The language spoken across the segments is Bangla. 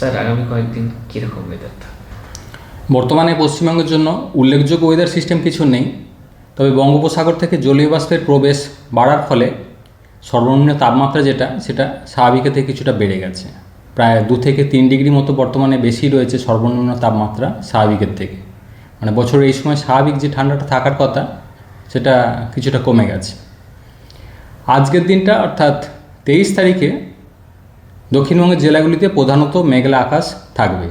স্যার আগামী কয়েকদিন কীরকম ওয়েদার থাকবে? বর্তমানে পশ্চিমবঙ্গের জন্য উল্লেখযোগ্য ওয়েদার সিস্টেম কিছু নেই, তবে বঙ্গোপসাগর থেকে জলীয় বাষ্পের প্রবেশ বাড়ার ফলে সর্বনিম্ন তাপমাত্রা সেটা স্বাভাবিকের থেকে কিছুটা বেড়ে গেছে। প্রায় 2 থেকে 3 ডিগ্রি মতো বর্তমানে বেশি রয়েছে সর্বনিম্ন তাপমাত্রা স্বাভাবিকের থেকে। মানে বছরের এই সময় স্বাভাবিক যে ঠান্ডাটা থাকার কথা সেটা কিছুটা কমে গেছে। আজকের দিনটা অর্থাৎ 23 তারিখে দক্ষিণবঙ্গের জেলাগুলিতে প্রধানত মেঘলা আকাশ থাকবে।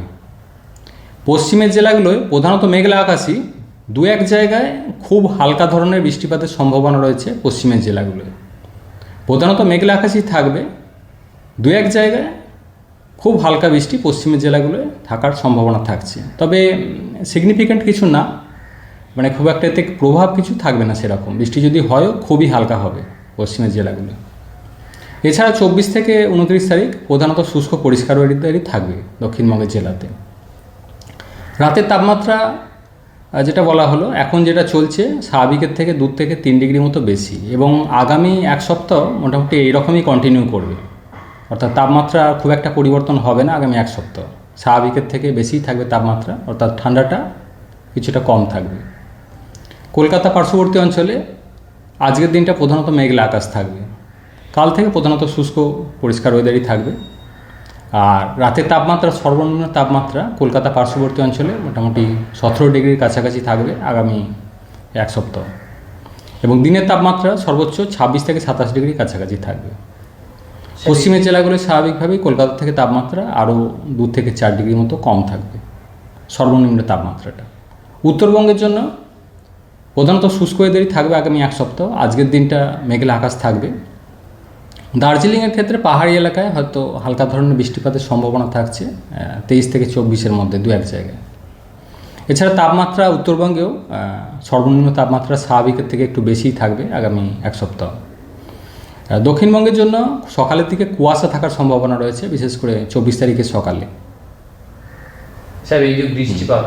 পশ্চিমের জেলাগুলোয় প্রধানত মেঘলা আকাশই, 2-1 জায়গায় খুব হালকা ধরনের বৃষ্টিপাতের সম্ভাবনা রয়েছে। পশ্চিমের জেলাগুলোয় প্রধানত মেঘলা আকাশই থাকবে, 2-1 জায়গায় খুব হালকা বৃষ্টি পশ্চিমের জেলাগুলোয় থাকার সম্ভাবনা থাকছে। তবে সিগনিফিক্যান্ট কিছু না, মানে খুব একটা এতে প্রভাব কিছু থাকবে না সেরকম। বৃষ্টি যদি হয়ও খুবই হালকা হবে পশ্চিমের জেলাগুলো। এছাড়া 24 থেকে 29 তারিখ প্রধানত শুষ্ক পরিষ্কার ওয়েদারই থাকবে দক্ষিণবঙ্গের জেলাতে। রাতের তাপমাত্রা যেটা বলা হলো, এখন যেটা চলছে স্বাভাবিকের থেকে 2 থেকে 3 ডিগ্রি মতো বেশি, এবং আগামী 1 সপ্তাহ মোটামুটি এইরকমই কন্টিনিউ করবে। অর্থাৎ তাপমাত্রা খুব একটা পরিবর্তন হবে না আগামী 1 সপ্তাহ। স্বাভাবিকের থেকে বেশিই থাকবে তাপমাত্রা, অর্থাৎ ঠান্ডাটা কিছুটা কম থাকবে। কলকাতা পার্শ্ববর্তী অঞ্চলে আজকের দিনটা প্রধানত মেঘলা আকাশ থাকবে। কাল থেকে প্রধানত শুষ্ক পরিষ্কার ওয়েদারই থাকবে। আর রাতের তাপমাত্রা, সর্বনিম্ন তাপমাত্রা কলকাতা পার্শ্ববর্তী অঞ্চলে মোটামুটি 17 ডিগ্রির কাছাকাছি থাকবে আগামী 1 সপ্তাহ, এবং দিনের তাপমাত্রা সর্বোচ্চ 26 থেকে 27 ডিগ্রির কাছাকাছি থাকবে। পশ্চিমের জেলাগুলো স্বাভাবিকভাবেই কলকাতা থেকে তাপমাত্রা আরও 2 থেকে 4 ডিগ্রি মতো কম থাকবে সর্বনিম্ন তাপমাত্রাটা। উত্তরবঙ্গের জন্য প্রধানত শুষ্ক ওয়েদারই থাকবে আগামী 1 সপ্তাহ। আজকের দিনটা মেঘলা আকাশ থাকবে। দার্জিলিংয়ের ক্ষেত্রে পাহাড়ি এলাকায় হয়তো হালকা ধরনের বৃষ্টিপাতের সম্ভাবনা থাকছে 23 থেকে 24-এর মধ্যে 2-1 জায়গায়। এছাড়া তাপমাত্রা উত্তরবঙ্গেও সর্বনিম্ন তাপমাত্রা স্বাভাবিকের থেকে একটু বেশিই থাকবে আগামী 1 সপ্তাহ। দক্ষিণবঙ্গের জন্য সকালের দিকে কুয়াশা থাকার সম্ভাবনা রয়েছে, বিশেষ করে 24 তারিখের সকালে। স্যার এই যে বৃষ্টিপাত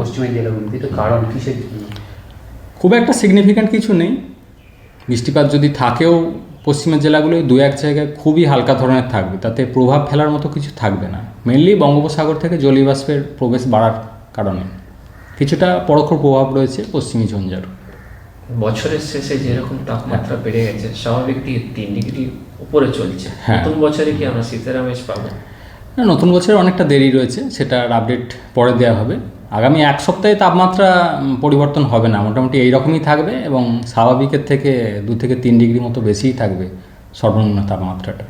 পশ্চিমের জেলাগুলিতে, তো কারণ কিসের? খুব একটা সিগনিফিক্যান্ট কিছু নেই। বৃষ্টিপাত যদি থাকেও পশ্চিমের জেলাগুলোয় 2-1 জায়গায় খুবই হালকা ধরনের থাকবে, তাতে প্রভাব ফেলার মতো কিছু থাকবে না। মেনলি বঙ্গোপসাগর থেকে জলীয় বাষ্পের প্রবেশ বাড়ার কারণে কিছুটা পরোক্ষ প্রভাব রয়েছে পশ্চিমী ঝঞ্ঝার। বছরের শেষে যেরকম তাপমাত্রা বেড়ে গেছে, স্বাভাবিক থেকে 3 ডিগ্রি উপরে চলছে, নতুন বছরে কি আমরা শীতের আমেজ পাবো? না, নতুন বছরে অনেকটা দেরি রয়েছে, সেটার আপডেট পরে দেওয়া হবে। আগামী 1 সপ্তাহে তাপমাত্রা পরিবর্তন হবে না, মোটামুটি এইরকমই থাকবে, এবং স্বাভাবিকের থেকে 2 থেকে 3 ডিগ্রি মতো বেশিই থাকবে সর্বনিম্ন তাপমাত্রাটা।